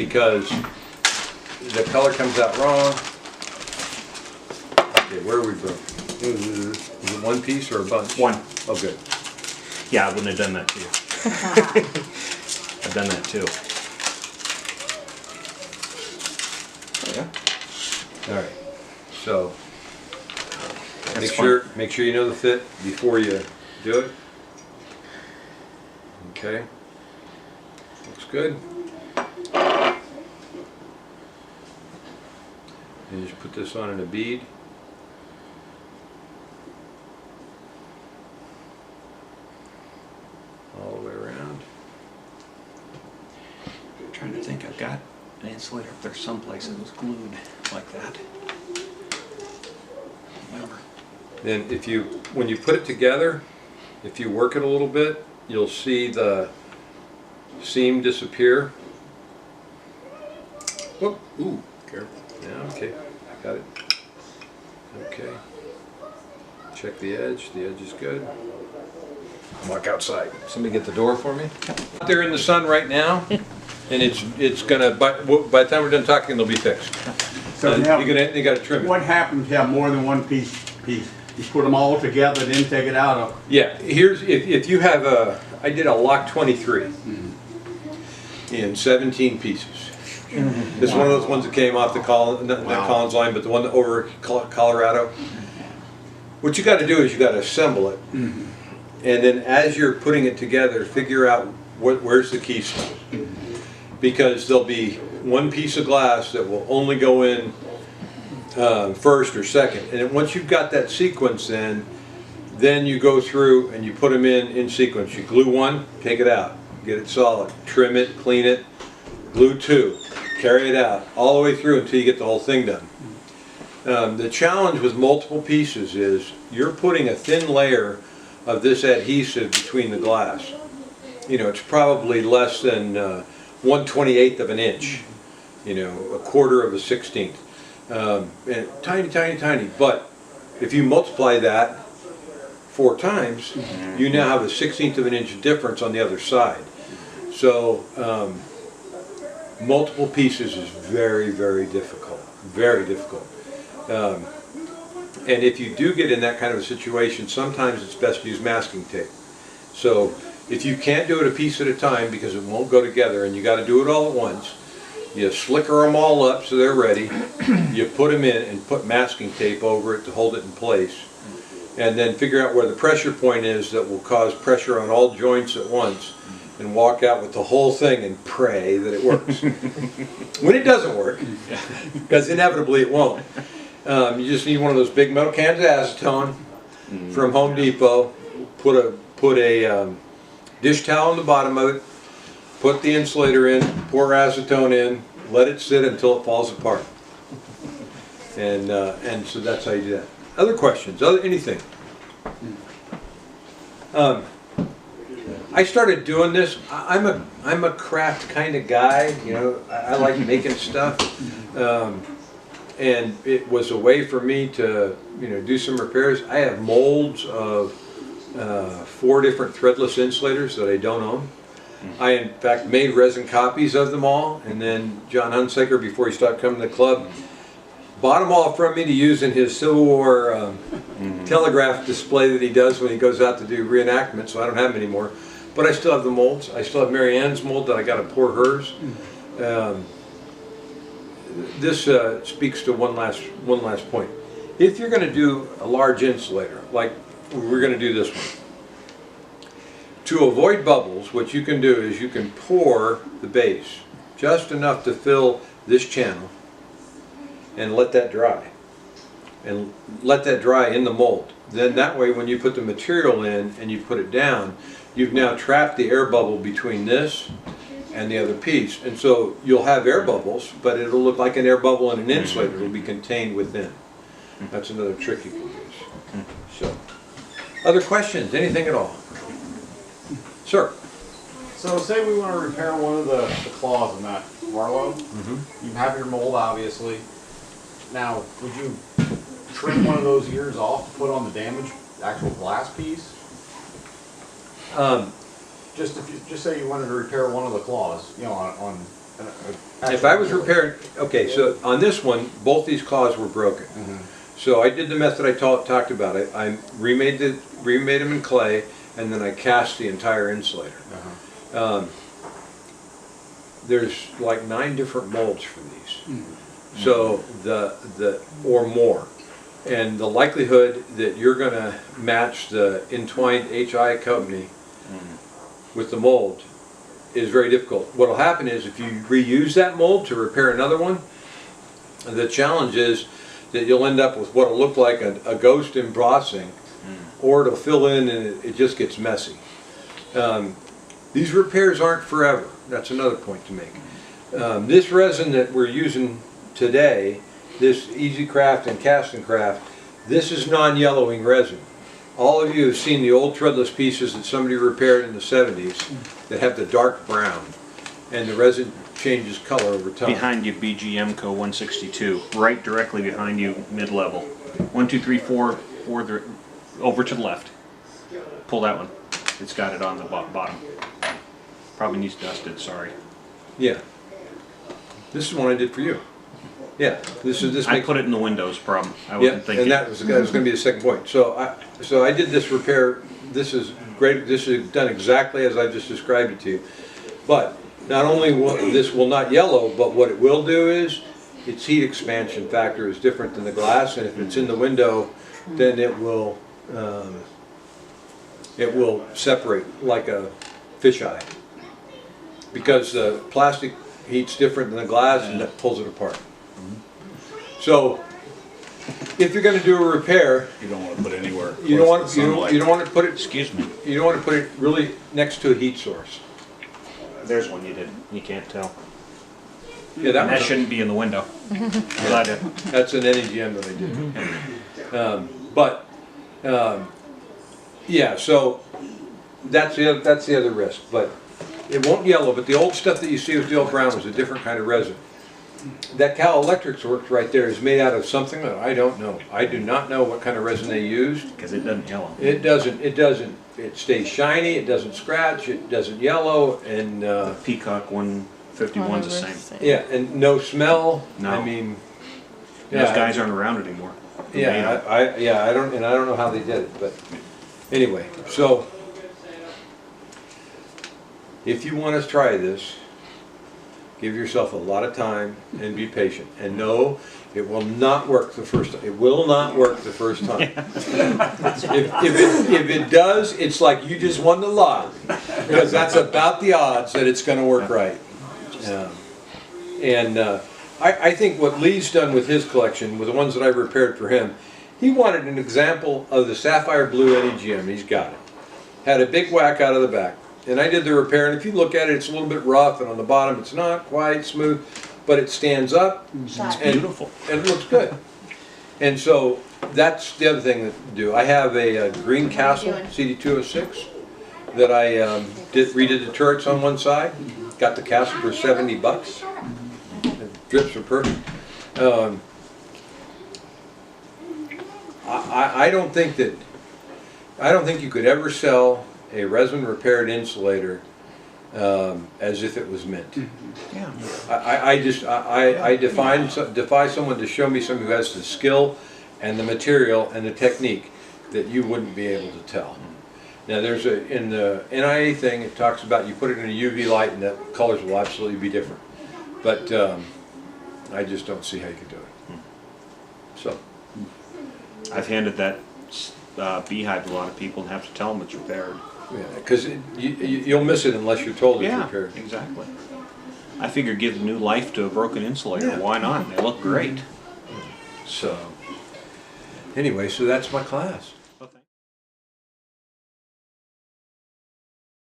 because the color comes out wrong. Okay, where are we from? Is it one piece or a bunch? One. Oh, good. Yeah, I wouldn't have done that to you. I've done that too. All right. So make sure you know the fit before you do it. Okay. Looks good. And just put this on in a bead. All the way around. I'm trying to think, I've got an insulator up there someplace that was glued like that. Remember. Then when you put it together, if you work it a little bit, you'll see the seam disappear. Whoop. Ooh, careful. Yeah, okay, got it. Okay. Check the edge is good. Walk outside. Somebody get the door for me. They're in the sun right now, and it's gonna, by the time we're done talking, they'll be fixed. So now, you gotta trim it. what happens if you have more than one piece? You put them all together, then take it out of. Yeah, here's, if you have I did a Lock 23 in 17 pieces. This is one of those ones that came off the Collins line, but the one over Colorado. What you got to do is you got to assemble it, and then as you're putting it together, figure out where's the keystone, because there'll be one piece of glass that will only go in first or second, and then once you've got that sequence, then you go through and you put them in sequence. You glue one, take it out, get it solid, trim it, clean it, glue two, carry it out all the way through until you get the whole thing done. The challenge with multiple pieces is you're putting a thin layer of this adhesive between the glass. You know, it's probably less than 1/28 of an inch, you know, 1/4 of a 16th. And tiny, tiny, tiny. But if you multiply that 4 times, you now have a 1/16 of an inch difference on the other side. So multiple pieces is very, very difficult. Very difficult. And if you do get in that kind of a situation, sometimes it's best to use masking tape. So if you can't do it a piece at a time because it won't go together and you got to do it all at once, you slicker them all up so they're ready, you put them in and put masking tape over it to hold it in place, and then figure out where the pressure point is that will cause pressure on all joints at once, and walk out with the whole thing and pray that it works. When it doesn't work, because inevitably it won't, you just need one of those big metal cans of acetone from Home Depot, put a dish towel on the bottom of it, put the insulator in, pour acetone in, let it sit until it falls apart. And so that's how you do that. Other questions? Anything? I started doing this. I'm a craft kind of guy. You know, I like making stuff, and it was a way for me to, you know, do some repairs. I have molds of 4 different threadless insulators that I don't own. I in fact made resin copies of them all, and then John Hunsaker, before he stopped coming to the club, bought them all from me to use in his Civil War telegraph display that he does when he goes out to do reenactments. So I don't have them anymore, but I still have the molds. I still have Mary Ann's mold that I got to pour hers. This speaks to one last point. If you're going to do a large insulator, like we're going to do this one, to avoid bubbles, what you can do is you can pour the base just enough to fill this channel and let that dry. And let that dry in the mold. Then that way when you put the material in and you put it down, you've now trapped the air bubble between this and the other piece. And so you'll have air bubbles, but it'll look like an air bubble in an insulator. It'll be contained within. That's another trick you can use. So, other questions? Anything at all? Sir? So say we want to repair one of the claws in that Marlowe. You have your mold, obviously. Now, would you trim one of those ears off to put on the damaged actual glass piece? Just say you wanted to repair one of the claws, you know, on if I was repairing, okay, so on this one, both these claws were broken. So I did the method I talked about. I remade them in clay, and then I cast the entire insulator. There's like 9 different molds for these. So or more. And the likelihood that you're gonna match the entwined HI company with the mold is very difficult. What'll happen is if you reuse that mold to repair another one, the challenge is that you'll end up with what'll look like a ghost embossing, or it'll fill in and it just gets messy. These repairs aren't forever. That's another point to make. This resin that we're using today, this Easy Craft and Cast and Craft, this is non-yellowing resin. All of you have seen the old threadless pieces that somebody repaired in the 70s that have the dark brown, and the resin changes color over time. Behind you, BGM Co 162, right directly behind you, mid-level. 1, 2, 3, 4, over to the left. Pull that one. It's got it on the bottom. Probably needs dusted, sorry. Yeah. This is one I did for you. Yeah, this I put it in the windows problem. I wasn't thinking. And that was going to be the second point. So I did this repair. This is great. This is done exactly as I just described it to you. But not only will this not yellow, but what it will do is its heat expansion factor is different than the glass, and if it's in the window, then it will separate like a fisheye, because the plastic heat's different than the glass, and that pulls it apart. So, if you're going to do a repair, You don't want to put it anywhere. you don't want close to sunlight. you don't want to put it. Excuse me. You don't want to put it really next to a heat source. There's one you did. You can't tell. Yeah, And that shouldn't be in the window. Glad to. That's an NEGM that I did. Yeah. So that's the other risk. But it won't yellow. But the old stuff that you see with the old brown was a different kind of resin. That Cal Electric's work right there is made out of something that I don't know. I do not know what kind of resin they used. Because it doesn't yellow. It doesn't. It stays shiny. It doesn't scratch. It doesn't yellow. And Peacock 151's the same. yeah, and no smell. No. I mean, Those guys aren't around anymore. Yeah, I don't know how they did it, but anyway. So if you want to try this, give yourself a lot of time and be patient. And no, it will not work the first time. It will not work the first time. if it does, it's like you just won the lot, because that's about the odds that it's going to work right. I think what Lee's done with his collection, with the ones that I repaired for him, he wanted an example of the sapphire blue NEGM. He's got it. Had a big whack out of the back. And I did the repair, and if you look at it, it's a little bit rough, and on the bottom it's not quite smooth, but it stands up, and beautiful. And it looks good. And so that's the other thing to do. I have a Green Castle CD206 that I redid the turrets on one side. Got the castle for $70. The drips are perfect. I don't think you could ever sell a resin repaired insulator as if it was mint. Yeah. I defy someone to show me someone who has the skill and the material and the technique that you wouldn't be able to tell. Now there's in the NIA thing, it talks about you put it in a UV light and the colors will absolutely be different. But I just don't see how you could do it. So I've handed that beehive to a lot of people and have to tell them it's repaired. yeah, because you'll miss it unless you're told it's Yeah, repaired. exactly. I figure give new life to a broken insulator. Yeah. Why not? They look great. So anyway, so that's my class.